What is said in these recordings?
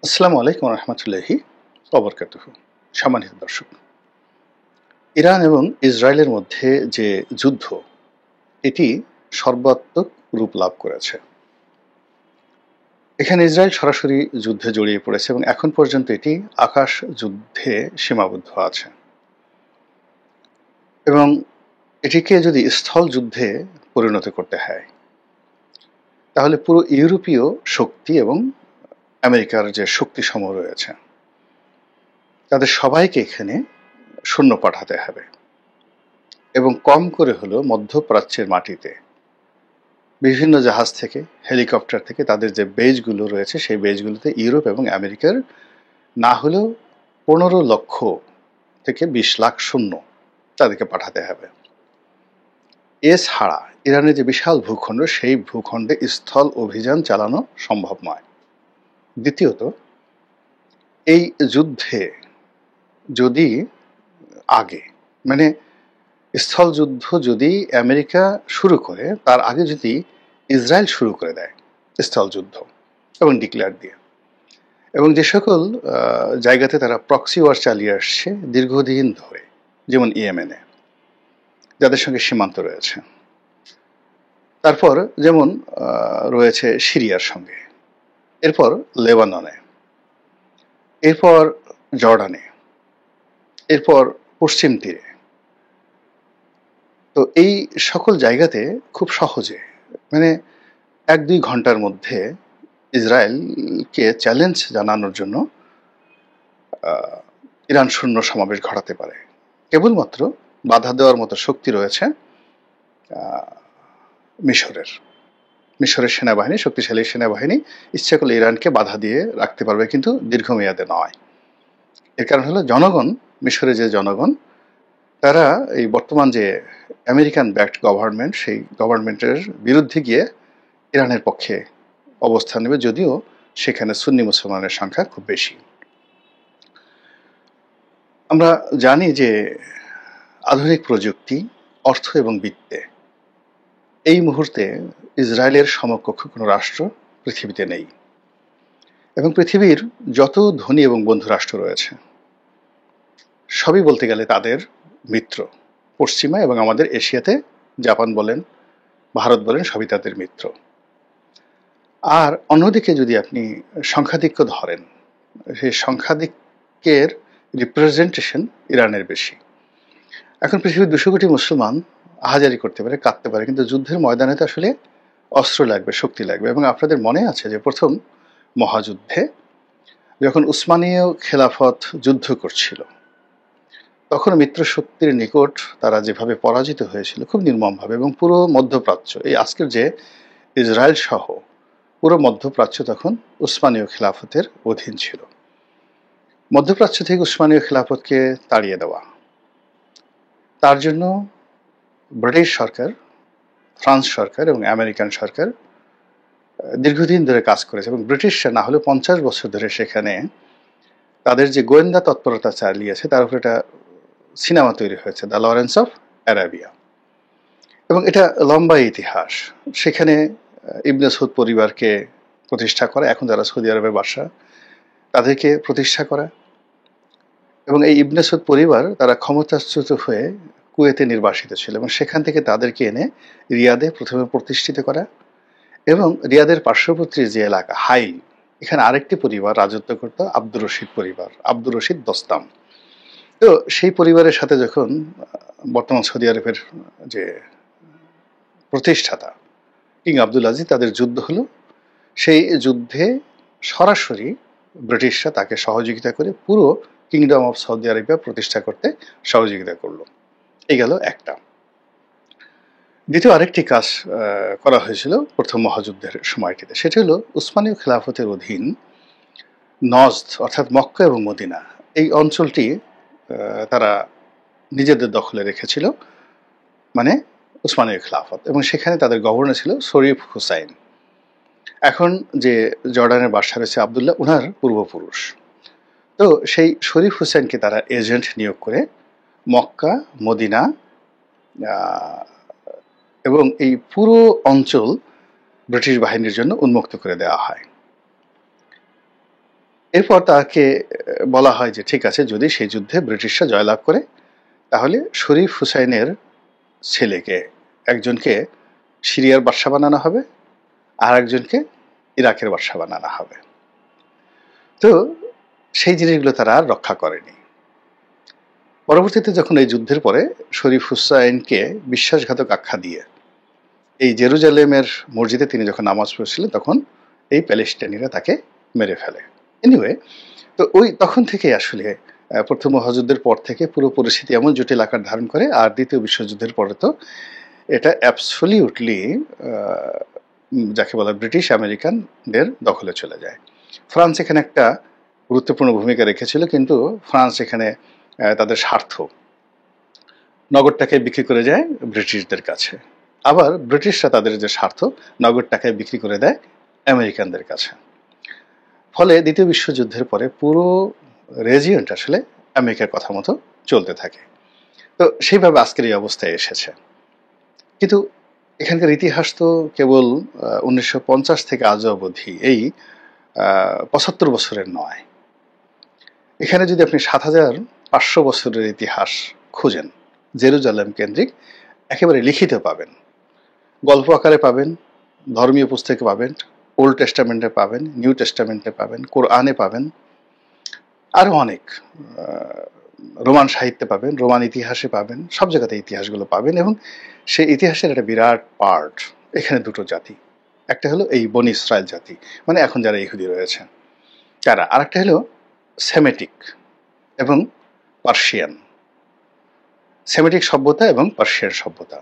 আসসালামু আলাইকুম রহমতুল্লাহি ওবরকাতুহু। সম্মানিত দর্শক, ইরান এবং ইসরায়েলের মধ্যে যে যুদ্ধ, এটি সর্বাত্মক রূপ লাভ করেছে। এখানে ইসরায়েল সরাসরি যুদ্ধে জড়িয়ে পড়েছে এবং এখন পর্যন্ত এটি আকাশ যুদ্ধে সীমাবদ্ধ আছে এবং এটিকে যদি স্থল যুদ্ধে পরিণত করতে হয় তাহলে পুরো ইউরোপীয় শক্তি এবং আমেরিকার যে শক্তি সমূহ রয়েছে তাদের সবাইকে এখানে সৈন্য পাঠাতে হবে এবং কম করে হলেও মধ্যপ্রাচ্যের মাটিতে বিভিন্ন জাহাজ থেকে, হেলিকপ্টার থেকে তাদের যে বেজগুলো রয়েছে সেই বেজগুলোতে ইউরোপ এবং আমেরিকার না হলেও 15 লক্ষ থেকে 20 লাখ সৈন্য তাদেরকে পাঠাতে হবে। এছাড়া ইরানের যে বিশাল ভূখণ্ড, সেই ভূখণ্ডে স্থল অভিযান চালানো সম্ভব নয়। দ্বিতীয়ত, এই যুদ্ধে যদি আগে মানে স্থল যুদ্ধ যদি আমেরিকা শুরু করে, তার আগে যদি ইসরায়েল শুরু করে দেয় স্থল যুদ্ধ এবং ডিক্লেয়ার দিয়ে, এবং যে সকল জায়গাতে তারা প্রক্সি ওয়ার চালিয়ে আসছে দীর্ঘদিন ধরে, যেমন ইয়েমেনে যাদের সঙ্গে সীমান্ত রয়েছে, তারপর যেমন রয়েছে সিরিয়ার সঙ্গে, এরপর লেবাননে, এরপর জর্ডানে, এরপর পশ্চিম তীরে, তো এই সকল জায়গাতে খুব সহজে মানে 1-2 ঘন্টার মধ্যে ইসরায়েলকে চ্যালেঞ্জ জানানোর জন্য ইরান সৈন্য সমাবেশ ঘটাতে পারে। কেবলমাত্র বাধা দেওয়ার মতো শক্তি রয়েছে মিশরের সেনাবাহিনী, শক্তিশালী সেনাবাহিনী ইচ্ছা করলে ইরানকে বাধা দিয়ে রাখতে পারবে, কিন্তু দীর্ঘমেয়াদে নয়। এর কারণ হলো জনগণ, মিশরের যে জনগণ, তারা এই বর্তমান যে আমেরিকান ব্যাকড গভর্নমেন্ট, সেই গভর্নমেন্টের বিরুদ্ধে গিয়ে ইরানের পক্ষে অবস্থান নেবে, যদিও সেখানে সুন্নি মুসলমানের সংখ্যা খুব বেশি। আমরা জানি যে আধুনিক প্রযুক্তি, অর্থ এবং বিত্তে এই মুহূর্তে ইসরায়েলের সমকক্ষ কোনো রাষ্ট্র পৃথিবীতে নেই, এবং পৃথিবীর যত ধনী এবং বন্ধু রাষ্ট্র রয়েছে সবই বলতে গেলে তাদের মিত্র। পশ্চিমা এবং আমাদের এশিয়াতে জাপান বলেন, ভারত বলেন, সবই তাদের মিত্র। আর অন্যদিকে যদি আপনি সংখ্যাধিক্য ধরেন, সেই সংখ্যাধিক্যের রিপ্রেজেন্টেশন ইরানের বেশি। এখন পৃথিবীর 200 কোটি মুসলমান আহাজারি করতে পারে, কাঁদতে পারে, কিন্তু যুদ্ধের ময়দানে তো আসলে অস্ত্র লাগবে, শক্তি লাগবে। এবং আপনাদের মনে আছে যে প্রথম মহাযুদ্ধে যখন উসমানীয় খেলাফত যুদ্ধ করছিল, তখন মিত্র শক্তির নিকট তারা যেভাবে পরাজিত হয়েছিল খুব নির্মমভাবে, এবং পুরো মধ্যপ্রাচ্য, এই আজকের যে ইসরায়েল সহ পুরো মধ্যপ্রাচ্য তখন উসমানীয় খেলাফতের অধীন ছিল। মধ্যপ্রাচ্য থেকে উসমানীয় খেলাফতকে তাড়িয়ে দেওয়া, তার জন্য ব্রিটিশ সরকার, ফ্রান্স সরকার এবং আমেরিকান সরকার দীর্ঘদিন ধরে কাজ করেছে, এবং ব্রিটিশরা না হলে 50 বছর ধরে সেখানে তাদের যে গোয়েন্দা তৎপরতা চালিয়েছে তার উপর একটা সিনেমা তৈরি হয়েছে, দ্য লরেন্স অফ অ্যারাবিয়া, এবং এটা লম্বা ইতিহাস। সেখানে ইবনে সৌদ পরিবারকে প্রতিষ্ঠা করা, এখন যারা সৌদি আরবের বাদশা, তাদেরকে প্রতিষ্ঠা করা, এবং এই ইবনে সৌদ পরিবার তারা ক্ষমতাচ্যুত হয়ে কুয়েতে নির্বাসিত ছিল, এবং সেখান থেকে তাদেরকে এনে রিয়াদে প্রথমে প্রতিষ্ঠিত করা, এবং রিয়াদের পার্শ্ববর্তী যে এলাকা হাইল, এখানে আরেকটি পরিবার রাজত্ব করত, আব্দুর রশিদ পরিবার, আব্দুর রশিদ দস্তাম। তো সেই পরিবারের সাথে যখন বর্তমান সৌদি আরবের যে প্রতিষ্ঠাতা কিং আব্দুল আজিজ, তাদের যুদ্ধ হলো, সেই যুদ্ধে সরাসরি ব্রিটিশরা তাকে সহযোগিতা করে পুরো কিংডম অফ সৌদি আরবিয়া প্রতিষ্ঠা করতে সহযোগিতা করলো। এই গেল একটা। দ্বিতীয় আরেকটি কাজ করা হয়েছিল প্রথম মহাযুদ্ধের সময়টিতে, সেটি হলো উসমানীয় খেলাফতের অধীন নজদ অর্থাৎ মক্কা এবং মদিনা, এই অঞ্চলটি তারা নিজেদের দখলে রেখেছিল, মানে উসমানীয় খেলাফত, এবং সেখানে তাদের গভর্নর ছিল শরীফ হুসাইন। এখন যে জর্ডানের বাদশা রয়েছে আবদুল্লাহ, ওনার পূর্বপুরুষ। তো সেই শরীফ হুসাইনকে তারা এজেন্ট নিয়োগ করে মক্কা, মদিনা এবং এই পুরো অঞ্চল ব্রিটিশ বাহিনীর জন্য উন্মুক্ত করে দেওয়া হয়। এরপর তাকে বলা হয় যে ঠিক আছে, যদি সেই যুদ্ধে ব্রিটিশরা জয়লাভ করে তাহলে শরীফ হুসাইনের ছেলেকে একজনকে সিরিয়ার বাদশা বানানো হবে, আর একজনকে ইরাকের বাদশা বানানো হবে। তো সেই জিনিসগুলো তারা আর রক্ষা করেনি। পরবর্তীতে যখন এই যুদ্ধের পরে শরীফ হুসাইনকে বিশ্বাসঘাতক আখ্যা দিয়ে এই জেরুজালেমের মসজিদে তিনি যখন নামাজ পড়ছিলেন, তখন এই প্যালেস্টাইনিরা তাকে মেরে ফেলে। এনিওয়ে, তো ওই তখন থেকে আসলে প্রথম মহাযুদ্ধের পর থেকে পুরো পরিস্থিতি এমন জটিল আকার ধারণ করে, আর দ্বিতীয় বিশ্বযুদ্ধের পরে তো এটা অ্যাবসলিউটলি যাকে বলা ব্রিটিশ আমেরিকানদের দখলে চলে যায়। ফ্রান্স এখানে একটা গুরুত্বপূর্ণ ভূমিকা রেখেছিল, কিন্তু ফ্রান্স এখানে তাদের স্বার্থ, নগরটাকে বিক্রি করে যায় ব্রিটিশদের কাছে, আবার ব্রিটিশরা তাদের যে স্বার্থ নগরটাকে বিক্রি করে দেয় আমেরিকানদের কাছে। ফলে দ্বিতীয় বিশ্বযুদ্ধের পরে পুরো রেজিয়নটা আসলে আমেরিকার কথা মতো চলতে থাকে। তো সেইভাবে আজকের এই অবস্থায় এসেছে। কিন্তু এখানকার ইতিহাস তো কেবল 1950 থেকে আজ অবধি এই 75 বছরের নয়। এখানে যদি আপনি 7500 বছরের ইতিহাস খুঁজেন, জেরুজালেম কেন্দ্রিক, একেবারে লিখিত পাবেন, গল্প আকারে পাবেন, ধর্মীয় পুস্তকে পাবেন, ওল্ড টেস্টামেন্টে পাবেন, নিউ টেস্টামেন্টে পাবেন, কোরআনে পাবেন, আরও অনেক রোমান সাহিত্যে পাবেন, রোমান ইতিহাসে পাবেন, সব জায়গাতে ইতিহাসগুলো পাবেন। এবং সেই ইতিহাসের একটা বিরাট পার্ট এখানে দুটো জাতি, একটা হলো এই বনি ইসরায়েল জাতি, মানে এখন যারা ইহুদি রয়েছে তারা, আর একটা হলো সেমেটিক এবং পার্সিয়ান, সেমেটিক সভ্যতা এবং পার্সিয়ান সভ্যতা।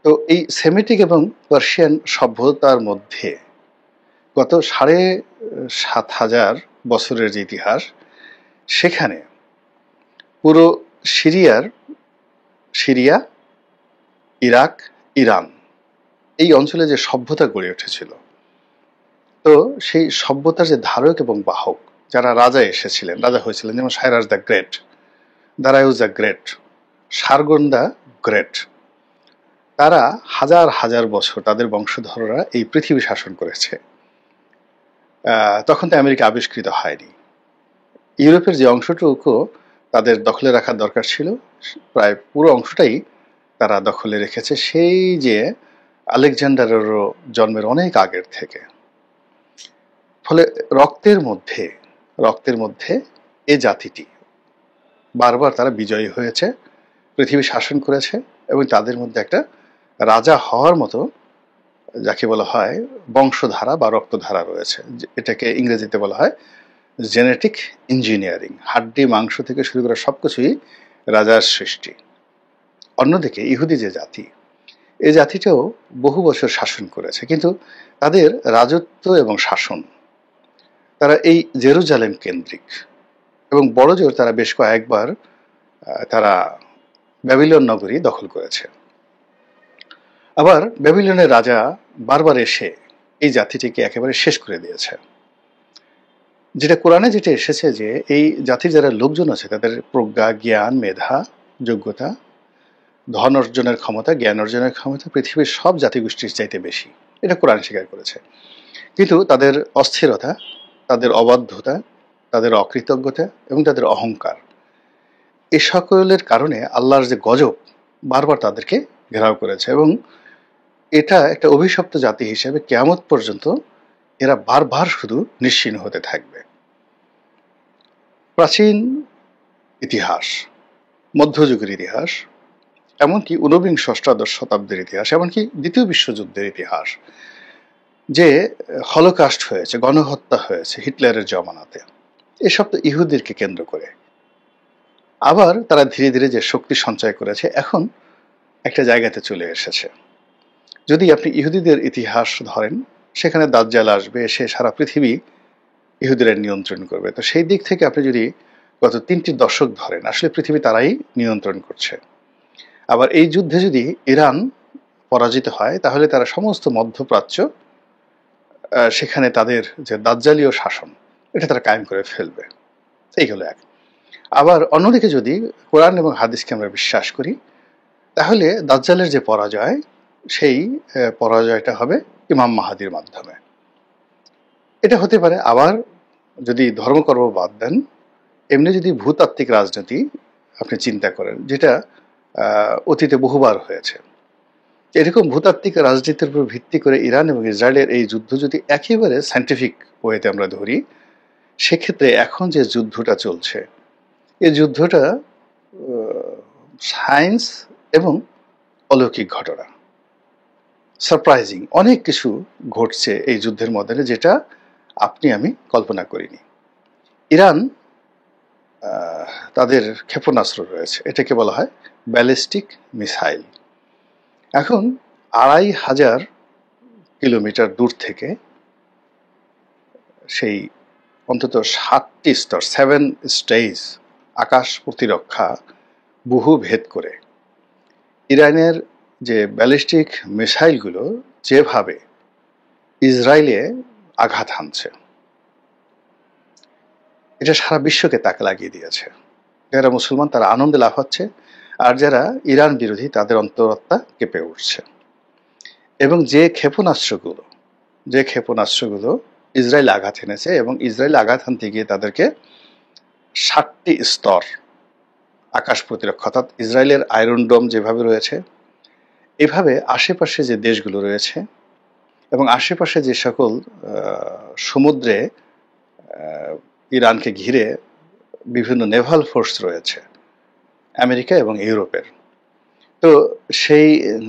তো এই সেমেটিক এবং পার্সিয়ান সভ্যতার মধ্যে গত 7,500 বছরের যে ইতিহাস, সেখানে পুরো সিরিয়া, ইরাক, ইরান এই অঞ্চলে যে সভ্যতা গড়ে উঠেছিল, তো সেই সভ্যতার যে ধারক এবং বাহক যারা রাজা এসেছিলেন, রাজা হয়েছিলেন, যেমন সাইরাস দ্য গ্রেট, দারায়ুজ the great, Sargon the great, তারা হাজার হাজার বছর তাদের বংশধররা এই পৃথিবী শাসন করেছে। তখন তো আমেরিকা আবিষ্কৃত হয়নি। ইউরোপের যে অংশটুকু তাদের দখলে রাখার দরকার ছিল, প্রায় পুরো অংশটাই তারা দখলে রেখেছে, সেই যে আলেকজান্ডারেরও জন্মের অনেক আগের থেকে। ফলে রক্তের মধ্যে এ জাতিটি বারবার তারা বিজয়ী হয়েছে, পৃথিবী শাসন করেছে, এবং তাদের মধ্যে একটা রাজা হওয়ার মতো যাকে বলা হয় বংশধারা বা রক্তধারা রয়েছে। এটাকে ইংরেজিতে বলা হয় জেনেটিক ইঞ্জিনিয়ারিং। হাড্ডি মাংস থেকে শুরু করে সবকিছুই রাজার সৃষ্টি। অন্যদিকে ইহুদি যে জাতি, এই জাতিটাও বহু বছর শাসন করেছে, কিন্তু তাদের রাজত্ব এবং শাসন তারা এই জেরুজালেম কেন্দ্রিক, এবং বড়জোর তারা বেশ কয়েকবার তারা ব্যাবিলন নগরী দখল করেছে। আবার ব্যাবিলনের রাজা বারবার এসে এই জাতিটিকে একেবারে শেষ করে দিয়েছে। যেটা কোরআনে যেটা এসেছে যে এই জাতির যারা লোকজন আছে তাদের প্রজ্ঞা, জ্ঞান, মেধা, যোগ্যতা, ধন অর্জনের ক্ষমতা, জ্ঞান অর্জনের ক্ষমতা পৃথিবীর সব জাতিগোষ্ঠীর চাইতে বেশি, এটা কোরআন স্বীকার করেছে। কিন্তু তাদের অস্থিরতা, তাদের অবাধ্যতা, তাদের অকৃতজ্ঞতা এবং তাদের অহংকার, এ সকলের কারণে আল্লাহর যে গজব বারবার তাদেরকে ঘেরাও করেছে, এবং এটা একটা অভিশপ্ত জাতি হিসেবে কিয়ামত পর্যন্ত এরা বারবার শুধু নিশ্চিহ্ন হতে থাকবে। প্রাচীন ইতিহাস, মধ্যযুগের ইতিহাস, এমনকি ঊনবিংশ অষ্টাদশ শতাব্দীর ইতিহাস, এমনকি দ্বিতীয় বিশ্বযুদ্ধের ইতিহাস, যে হলোকাস্ট হয়েছে, গণহত্যা হয়েছে হিটলারের জমানাতে, এসব তো ইহুদিদেরকে কেন্দ্র করে। আবার তারা ধীরে ধীরে যে শক্তি সঞ্চয় করেছে, এখন একটা জায়গাতে চলে এসেছে। যদি আপনি ইহুদিদের ইতিহাস ধরেন, সেখানে দাজ্জাল আসবে, সে সারা পৃথিবী ইহুদিরা নিয়ন্ত্রণ করবে। তো সেই দিক থেকে আপনি যদি গত 3টি দশক ধরেন, আসলে পৃথিবী তারাই নিয়ন্ত্রণ করছে। আবার এই যুদ্ধে যদি ইরান পরাজিত হয়, তাহলে তারা সমস্ত মধ্যপ্রাচ্য, সেখানে তাদের যে দাজ্জালীয় শাসন, এটা তারা কায়েম করে ফেলবে। এই হলো এক। আবার অন্যদিকে যদি কোরআন এবং হাদিসকে আমরা বিশ্বাস করি, তাহলে দাজ্জালের যে পরাজয়, সেই পরাজয়টা হবে ইমাম মাহাদির মাধ্যমে। এটা হতে পারে আবার যদি ধর্মকর্ম বাদ দেন, এমনি যদি ভূতাত্ত্বিক রাজনীতি আপনি চিন্তা করেন, যেটা অতীতে বহুবার হয়েছে, এরকম ভূতাত্ত্বিক রাজনীতির উপর ভিত্তি করে ইরান এবং ইসরায়েলের এই যুদ্ধ যদি একেবারে সায়েন্টিফিক ওয়েতে আমরা ধরি, সেক্ষেত্রে এখন যে যুদ্ধটা চলছে, এই যুদ্ধটা সায়েন্স এবং অলৌকিক ঘটনা, সারপ্রাইজিং অনেক কিছু ঘটছে এই যুদ্ধের মধ্যে, যেটা আপনি আমি কল্পনা করিনি। ইরান তাদের ক্ষেপণাস্ত্র রয়েছে, এটাকে বলা হয় ব্যালিস্টিক মিসাইল। এখন ২৫০০ কিলোমিটার দূর থেকে সেই অন্তত ৭টি স্তর, 7 স্টেজ আকাশ প্রতিরক্ষা বহু ভেদ করে ইরানের যে ব্যালিস্টিক মিসাইলগুলো যেভাবে ইসরায়েলে আঘাত হানছে, এটা সারা বিশ্বকে তাকে লাগিয়ে দিয়েছে। যারা মুসলমান তারা আনন্দে লাফাচ্ছে, আর যারা ইরান বিরোধী তাদের অন্তরাত্মা কেঁপে উঠছে। এবং যে ক্ষেপণাস্ত্রগুলো ইসরায়েল আঘাত এনেছে, এবং ইসরায়েল আঘাত হানতে গিয়ে তাদেরকে 7টি স্তর আকাশ প্রতিরক্ষা, অর্থাৎ ইসরায়েলের আয়রন ডোম যেভাবে রয়েছে, এভাবে আশেপাশে যে দেশগুলো রয়েছে এবং আশেপাশে যে সকল সমুদ্রে ইরানকে ঘিরে বিভিন্ন নেভাল ফোর্স রয়েছে আমেরিকা এবং ইউরোপের, তো সেই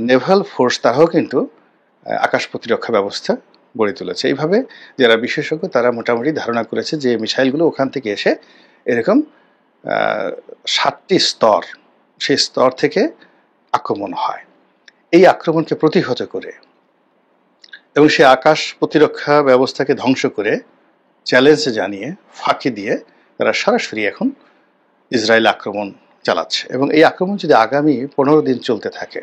নেভাল ফোর্স তারাও কিন্তু আকাশ প্রতিরক্ষা ব্যবস্থা গড়ে তুলেছে। এইভাবে যারা বিশেষজ্ঞ তারা মোটামুটি ধারণা করেছে যে মিসাইলগুলো ওখান থেকে এসে এরকম 7টি স্তর, সেই স্তর থেকে আক্রমণ হয়। এই আক্রমণকে প্রতিহত করে এবং সে আকাশ প্রতিরক্ষা ব্যবস্থাকে ধ্বংস করে, চ্যালেঞ্জ জানিয়ে, ফাঁকি দিয়ে তারা সরাসরি এখন ইসরায়েল আক্রমণ চালাচ্ছে। এবং এই আক্রমণ যদি আগামী 15 দিন চলতে থাকে,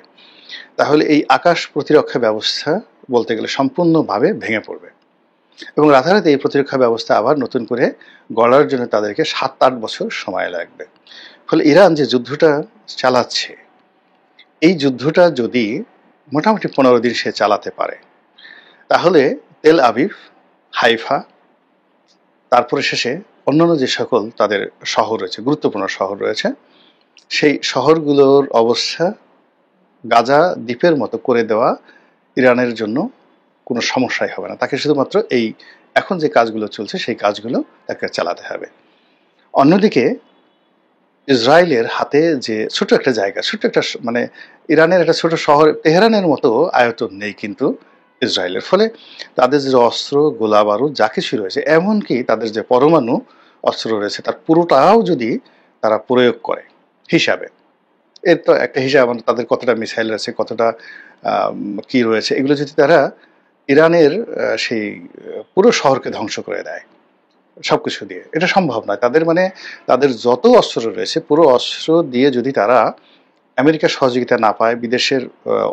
তাহলে এই আকাশ প্রতিরক্ষা ব্যবস্থা বলতে গেলে সম্পূর্ণভাবে ভেঙে পড়বে, এবং রাতারাতি এই প্রতিরক্ষা ব্যবস্থা আবার নতুন করে গড়ার জন্য তাদেরকে 7-8 বছর সময় লাগবে। ফলে ইরান যে যুদ্ধটা চালাচ্ছে, এই যুদ্ধটা যদি মোটামুটি 15 দিন সে চালাতে পারে, তাহলে তেল আবিব, হাইফা, তারপরে শেষে অন্যান্য যে সকল তাদের শহর রয়েছে, গুরুত্বপূর্ণ শহর রয়েছে, সেই শহরগুলোর অবস্থা গাজা দ্বীপের মতো করে দেওয়া ইরানের জন্য কোনো সমস্যাই হবে না। তাকে শুধুমাত্র এই এখন যে কাজগুলো চলছে সেই কাজগুলো তাকে চালাতে হবে। অন্যদিকে ইসরায়েলের হাতে যে ছোট একটা জায়গা, ছোট একটা মানে ইরানের একটা ছোট শহর তেহরানের মতো আয়তন নেই কিন্তু ইসরায়েলের। ফলে তাদের যে অস্ত্র, গোলা বারুদ যা কিছু রয়েছে, এমনকি তাদের যে পরমাণু অস্ত্র রয়েছে, তার পুরোটাও যদি তারা প্রয়োগ করে হিসাবে, এর তো একটা হিসাব, মানে তাদের কতটা মিসাইল রয়েছে, কতটা কি রয়েছে, এগুলো যদি তারা ইরানের সেই পুরো শহরকে ধ্বংস করে দেয় সবকিছু দিয়ে, এটা সম্ভব নয়। তাদের মানে তাদের যত অস্ত্র রয়েছে, পুরো অস্ত্র দিয়ে যদি তারা আমেরিকার সহযোগিতা না পায়, বিদেশের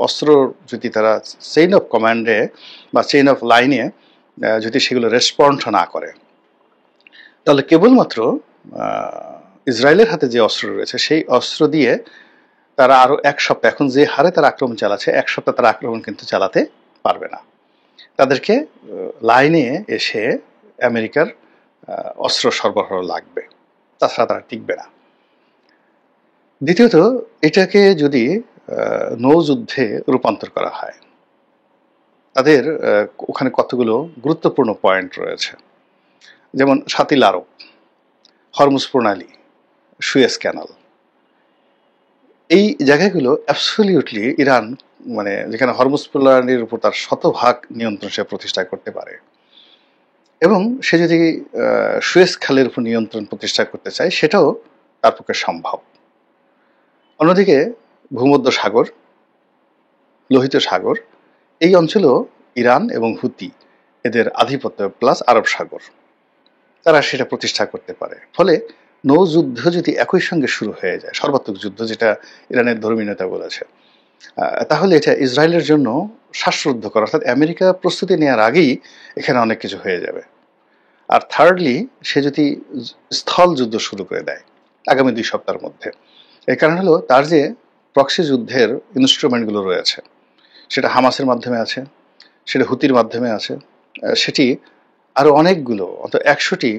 অস্ত্র যদি তারা চেইন অফ কমান্ডে বা চেইন অফ লাইনে যদি সেগুলো রেসপন্ড না করে, তাহলে কেবলমাত্র ইসরায়েলের হাতে যে অস্ত্র রয়েছে সেই অস্ত্র দিয়ে তারা আরো 1 সপ্তাহ, এখন যে হারে তারা আক্রমণ চালাচ্ছে, 1 সপ্তাহ তারা আক্রমণ কিন্তু চালাতে পারবে না। তাদেরকে লাইনে এসে আমেরিকার অস্ত্র সরবরাহ লাগবে, তাছাড়া তারা টিকবে না। দ্বিতীয়ত, এটাকে যদি নৌযুদ্ধে রূপান্তর করা হয়, তাদের ওখানে কতগুলো গুরুত্বপূর্ণ পয়েন্ট রয়েছে, যেমন শাতিল আরব, হরমুজ প্রণালী, সুয়েজ ক্যানাল, এই জায়গাগুলো অ্যাবসলিউটলি ইরান, মানে যেখানে হরমুজ প্রণালীর উপর তার 100% নিয়ন্ত্রণ সে প্রতিষ্ঠা করতে পারে, এবং সে যদি সুয়েজ খালের উপর নিয়ন্ত্রণ প্রতিষ্ঠা করতে চায়, সেটাও তার পক্ষে সম্ভব। অন্যদিকে ভূমধ্য সাগর, লোহিত সাগর, এই অঞ্চলেও ইরান এবং হুতি এদের আধিপত্য, প্লাস আরব সাগর, তারা সেটা প্রতিষ্ঠা করতে পারে। ফলে নৌযুদ্ধ যদি একই সঙ্গে শুরু হয়ে যায়, সর্বাত্মক যুদ্ধ যেটা ইরানের ধর্মীয় নেতা বলেছে, তাহলে এটা ইসরায়েলের জন্য শ্বাসরুদ্ধকর, অর্থাৎ আমেরিকা প্রস্তুতি নেওয়ার আগেই এখানে অনেক কিছু হয়ে যাবে। আর থার্ডলি, সে যদি স্থল যুদ্ধ শুরু করে দেয় আগামী 2 সপ্তাহের মধ্যে, এর কারণ হলো তার যে প্রক্সি যুদ্ধের ইনস্ট্রুমেন্টগুলো রয়েছে, সেটা হামাসের মাধ্যমে আছে, সেটা হুতির মাধ্যমে আছে, সেটি আরও অনেকগুলো অন্তত ১০০টি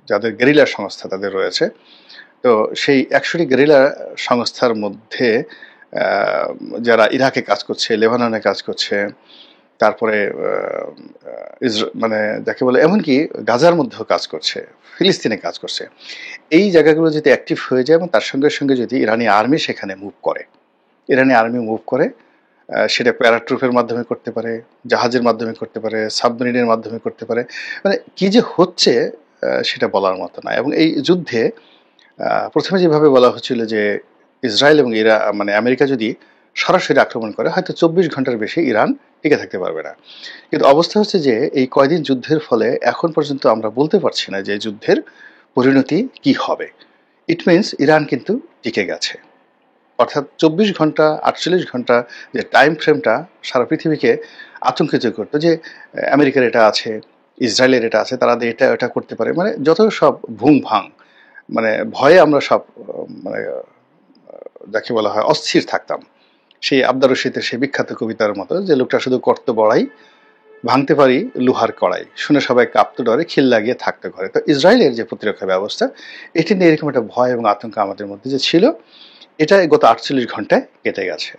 যাদের গেরিলা সংস্থা তাদের রয়েছে। তো সেই ১০০টি গেরিলা সংস্থার মধ্যে যারা ইরাকে কাজ করছে, লেবাননে কাজ করছে, তারপরে মানে যাকে বলে এমনকি গাজার মধ্যেও কাজ করছে, ফিলিস্তিনে কাজ করছে। এই জায়গাগুলো যদি অ্যাক্টিভ হয়ে যায় এবং তার সঙ্গে সঙ্গে যদি ইরানি আর্মি সেখানে মুভ করে, সেটা প্যারাট্রুপের মাধ্যমে করতে পারে, জাহাজের মাধ্যমে করতে পারে, সাবমেরিনের মাধ্যমে করতে পারে, মানে কি যে হচ্ছে সেটা বলার মতো না। এবং এই যুদ্ধে প্রথমে যেভাবে বলা হচ্ছিল যে ইসরায়েল এবং মানে আমেরিকা যদি সরাসরি আক্রমণ করে হয়তো ২৪ ঘন্টার বেশি ইরান টিকে থাকতে পারবে না। কিন্তু অবস্থা হচ্ছে যে এই কয়দিন যুদ্ধের ফলে এখন পর্যন্ত আমরা বলতে পারছি না যে যুদ্ধের পরিণতি কি হবে। ইট মিনস ইরান কিন্তু টিকে গেছে। অর্থাৎ ২৪ ঘন্টা ৪৮ ঘন্টা যে টাইম ফ্রেমটা সারা পৃথিবীকে আতঙ্কিত করতো যে আমেরিকার এটা আছে, ইসরায়েলের এটা আছে, তারা এটা করতে পারে, মানে যত সব ভুং ভাং, মানে ভয়ে আমরা সব মানে যাকে বলা হয় অস্থির থাকতাম। সেই আবদার রশিদের সেই বিখ্যাত কবিতার মতো যে লোকটা শুধু করত বড়াই, ভাঙতে পারি লোহার কড়াই, শুনে সবাই কাঁপতো ডরে, খিল লাগিয়ে থাকতো ঘরে। তো ইসরায়েলের যে প্রতিরক্ষা ব্যবস্থা, এটি নিয়ে এরকম একটা ভয় এবং আতঙ্ক আমাদের মধ্যে যে ছিল, এটা গত ৪৮ ঘন্টায় কেটে গেছে।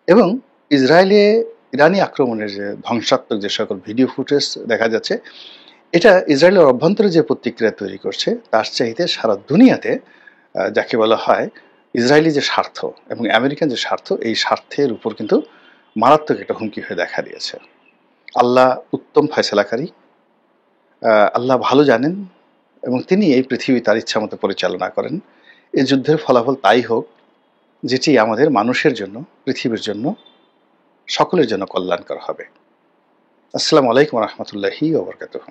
এবং ইরানি আক্রমণের যে ধ্বংসাত্মক যে সকল ভিডিও ফুটেজ দেখা যাচ্ছে, এটা ইসরায়েলের অভ্যন্তরে যে প্রতিক্রিয়া তৈরি করছে তার চাইতে সারা দুনিয়াতে যাকে বলা হয় ইসরায়েলি যে স্বার্থ এবং আমেরিকান যে স্বার্থ, এই স্বার্থের উপর কিন্তু মারাত্মক একটা হুমকি হয়ে দেখা দিয়েছে। আল্লাহ উত্তম ফয়সালাকারী, আল্লাহ ভালো জানেন এবং তিনি এই পৃথিবী তার ইচ্ছা মতো পরিচালনা করেন। এই যুদ্ধের ফলাফল তাই হোক যেটি আমাদের মানুষের জন্য, পৃথিবীর জন্য, সকলের জন্য কল্যাণকর হবে। আসসালামু আলাইকুম ওয়া রাহমাতুল্লাহি ওয়া বারাকাতুহু।